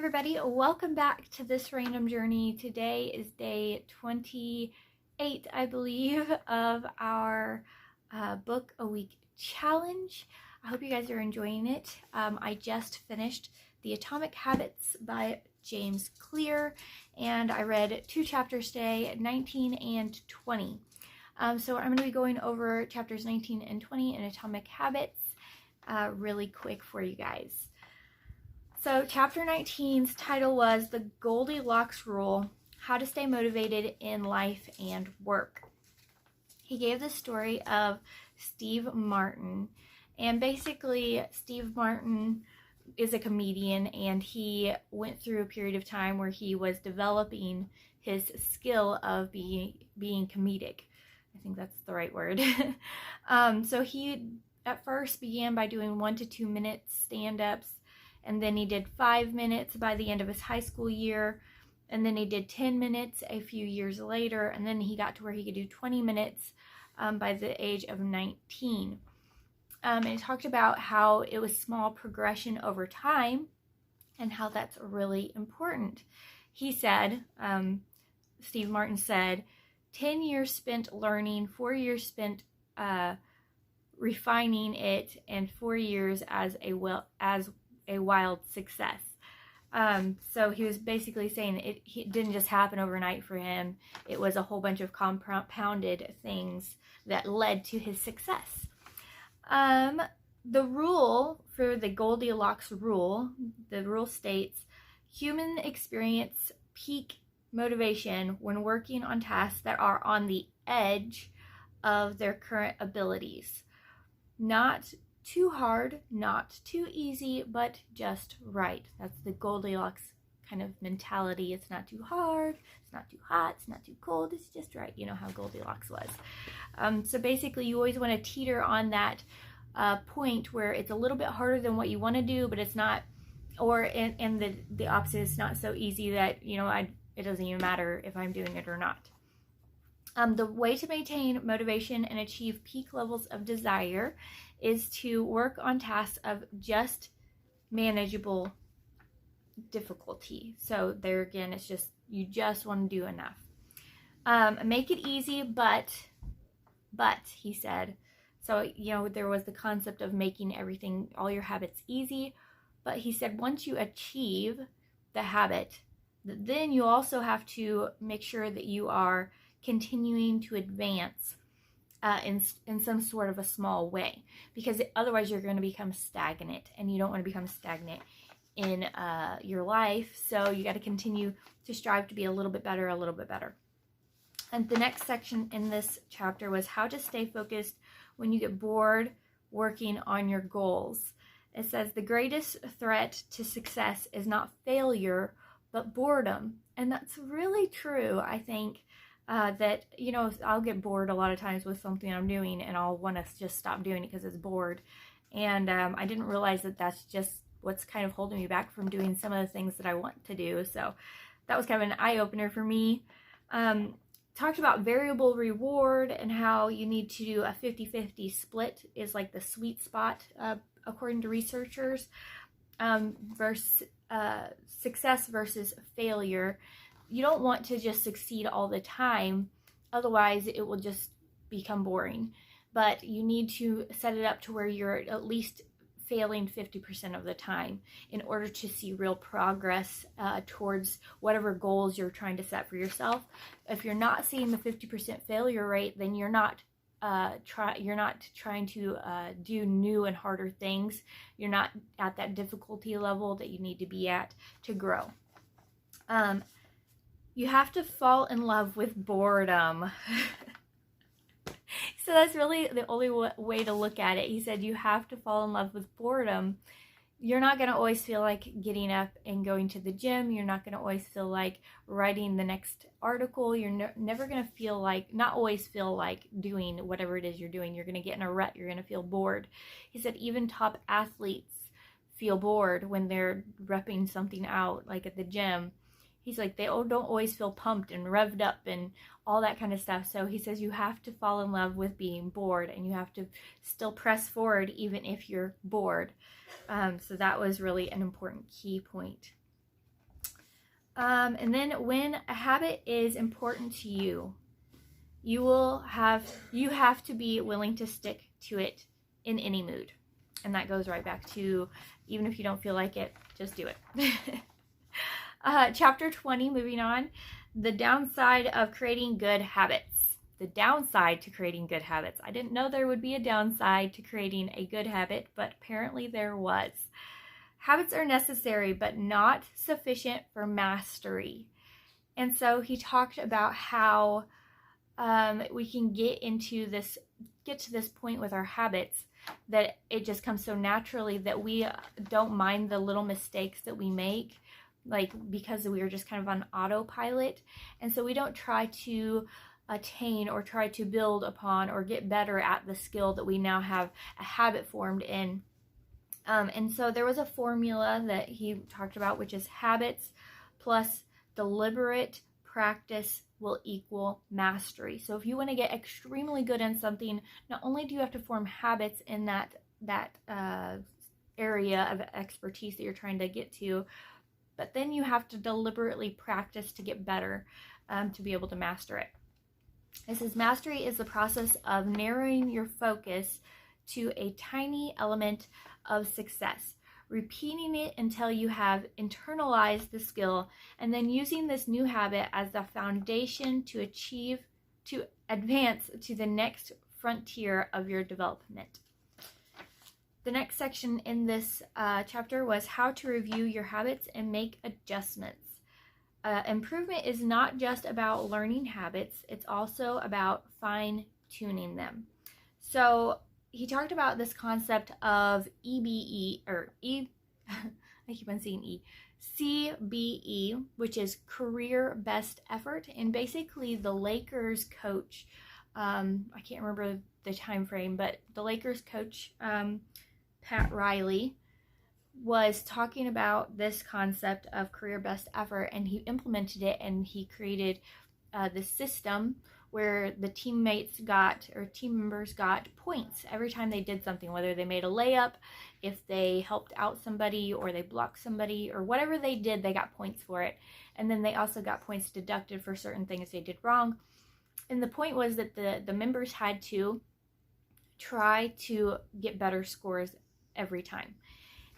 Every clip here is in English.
Everybody, welcome back to This Random Journey. Today is day 28, I believe, of our book a week challenge. I hope you guys are enjoying it. I just finished The Atomic Habits by James Clear, and I read 2 chapters today, 19 and 20. So I'm going to be going over chapters 19 and 20 in Atomic Habits really quick for you guys. So chapter 19's title was The Goldilocks Rule, How to Stay Motivated in Life and Work. He gave the story of Steve Martin, and basically Steve Martin is a comedian, and he went through a period of time where he was developing his skill of being comedic. I think that's the right word. So he at first began by doing 1 to 2 minute stand-ups, and then he did 5 minutes by the end of his high school year, and then he did 10 minutes a few years later, and then he got to where he could do 20 minutes by the age of 19. And he talked about how it was small progression over time and how that's really important. He said, Steve Martin said, 10 years spent learning, 4 years spent refining it, and 4 years as a wild success. So he was basically saying it didn't just happen overnight for him. It was a whole bunch of compounded things that led to his success. The rule for the Goldilocks Rule, the rule states, humans experience peak motivation when working on tasks that are on the edge of their current abilities. Not too hard, not too easy, but just right. That's the Goldilocks kind of mentality. It's not too hard, it's not too hot, it's not too cold, it's just right. You know how Goldilocks was. So basically you always want to teeter on that point where it's a little bit harder than what you want to do, but it's not, or and the opposite is not so easy that, you know, it doesn't even matter if I'm doing it or not. The way to maintain motivation and achieve peak levels of desire is to work on tasks of just manageable difficulty. So there again, it's just, you just want to do enough. Make it easy, but he said, so, you know, there was the concept of making everything, all your habits easy, but he said once you achieve the habit, then you also have to make sure that you are continuing to advance in some sort of a small way, because otherwise you're going to become stagnant, and you don't want to become stagnant in your life. So you got to continue to strive to be a little bit better. And the next section in this chapter was how to stay focused when you get bored working on your goals. It says the greatest threat to success is not failure, but boredom. And that's really true. I think that, you know, I'll get bored a lot of times with something I'm doing, and I'll want to just stop doing it because it's bored. And I didn't realize that that's just what's kind of holding me back from doing some of the things that I want to do. So that was kind of an eye-opener for me. Talked about variable reward and how you need to do a 50-50 split is like the sweet spot, according to researchers, versus success versus failure. You don't want to just succeed all the time, otherwise it will just become boring. But you need to set it up to where you're at least failing 50% of the time in order to see real progress towards whatever goals you're trying to set for yourself. If you're not seeing the 50% failure rate, then you're not trying to do new and harder things. You're not at that difficulty level that you need to be at to grow. You have to fall in love with boredom. So that's really the only way to look at it. He said you have to fall in love with boredom. You're not going to always feel like getting up and going to the gym. You're not going to always feel like writing the next article. You're never going to feel like, not always feel like doing whatever it is you're doing. You're going to get in a rut. You're going to feel bored. He said even top athletes feel bored when they're repping something out, like at the gym. He's like, they don't always feel pumped and revved up and all that kind of stuff. So he says you have to fall in love with being bored, and you have to still press forward even if you're bored. So that was really an important key point. And then when a habit is important to you, you have to be willing to stick to it in any mood. And that goes right back to, even if you don't feel like it, just do it. Chapter 20, moving on. The downside of creating good habits. The downside to creating good habits. I didn't know there would be a downside to creating a good habit, but apparently there was. Habits are necessary, but not sufficient for mastery. And so he talked about how we can get to this point with our habits that it just comes so naturally that we don't mind the little mistakes that we make, like because we are just kind of on autopilot. And so we don't try to attain or try to build upon or get better at the skill that we now have a habit formed in. And so there was a formula that he talked about, which is habits plus deliberate practice will equal mastery. So if you want to get extremely good in something, not only do you have to form habits in that area of expertise that you're trying to get to, but then you have to deliberately practice to get better, to be able to master it. It says mastery is the process of narrowing your focus to a tiny element of success, repeating it until you have internalized the skill, and then using this new habit as the foundation to advance to the next frontier of your development. The next section in this chapter was how to review your habits and make adjustments. Improvement is not just about learning habits, it's also about fine-tuning them. So he talked about this concept of EBE, or I keep on saying E, CBE, which is career best effort. And basically the Lakers coach, I can't remember the time frame, but the Lakers coach, Pat Riley, was talking about this concept of career best effort, and he implemented it, and he created the system where the team members got points every time they did something, whether they made a layup, if they helped out somebody, or they blocked somebody, or whatever they did, they got points for it. And then they also got points deducted for certain things they did wrong. And the point was that the members had to try to get better scores every time.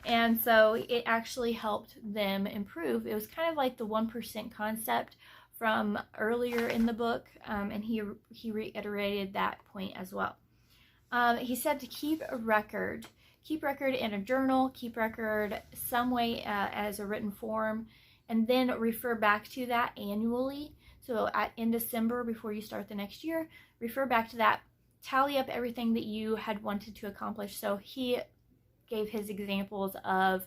And so it actually helped them improve. It was kind of like the 1% concept from earlier in the book, and he reiterated that point as well. He said to keep record in a journal, keep record some way as a written form, and then refer back to that annually. So in December, before you start the next year, refer back to that, tally up everything that you had wanted to accomplish. So he gave his examples of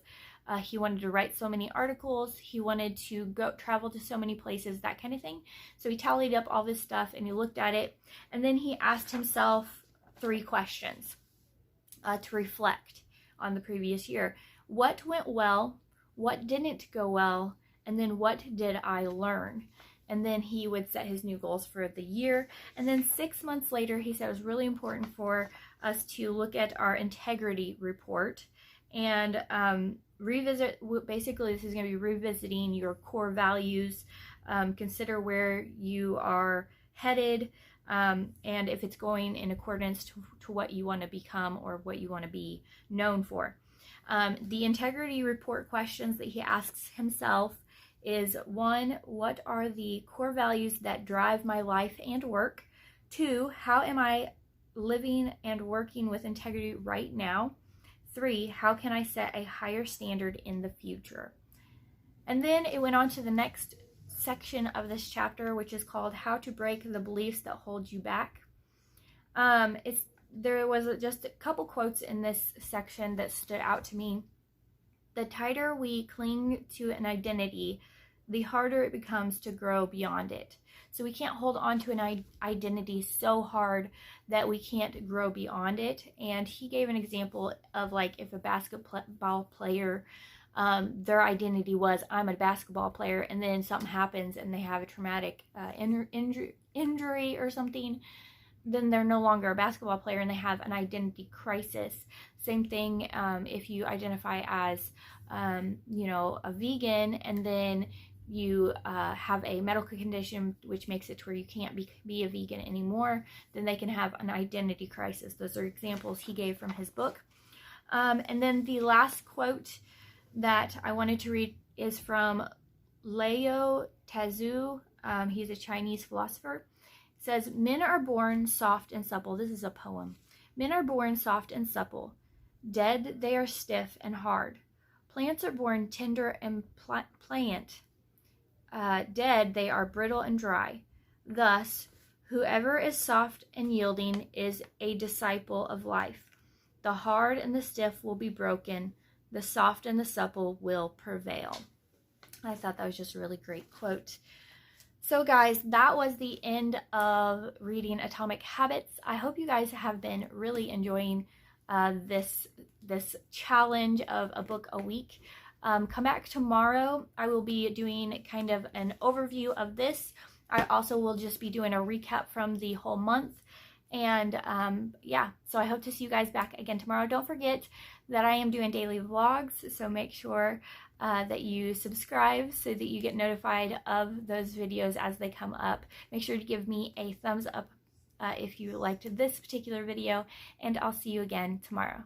he wanted to write so many articles, he wanted to go travel to so many places, that kind of thing. So he tallied up all this stuff and he looked at it, and then he asked himself 3 questions to reflect on the previous year. What went well? What didn't go well? And then what did I learn? And then he would set his new goals for the year. And then 6 months later, he said it was really important for us to look at our integrity report and revisit. Basically, this is going to be revisiting your core values, consider where you are headed, and if it's going in accordance to what you want to become or what you want to be known for. The integrity report questions that he asks himself is 1, what are the core values that drive my life and work? 2, how am I living and working with integrity right now? 3, how can I set a higher standard in the future? And then it went on to the next section of this chapter, which is called How to Break the Beliefs That Hold You Back. There was just a couple quotes in this section that stood out to me. The tighter we cling to an identity, the harder it becomes to grow beyond it. So we can't hold on to an identity so hard that we can't grow beyond it. And he gave an example of, like, if a basketball player, their identity was, I'm a basketball player, and then something happens and they have a traumatic injury or something, then they're no longer a basketball player and they have an identity crisis. Same thing if you identify as, a vegan, and then you have a medical condition which makes it to where you can't be a vegan anymore, then they can have an identity crisis. Those are examples he gave from his book. And then the last quote that I wanted to read is from Lao Tzu. He's a Chinese philosopher. It says, "Men are born soft and supple." This is a poem. "Men are born soft and supple. Dead they are stiff and hard. Plants are born tender and pliant. Dead they are brittle and dry. Thus, whoever is soft and yielding is a disciple of life. The hard and the stiff will be broken. The soft and the supple will prevail." I thought that was just a really great quote. So guys, that was the end of reading Atomic Habits. I hope you guys have been really enjoying this challenge of a book a week. Come back tomorrow. I will be doing kind of an overview of this. I also will just be doing a recap from the whole month. And yeah, so I hope to see you guys back again tomorrow. Don't forget that I am doing daily vlogs, so make sure that you subscribe so that you get notified of those videos as they come up. Make sure to give me a thumbs up if you liked this particular video, and I'll see you again tomorrow.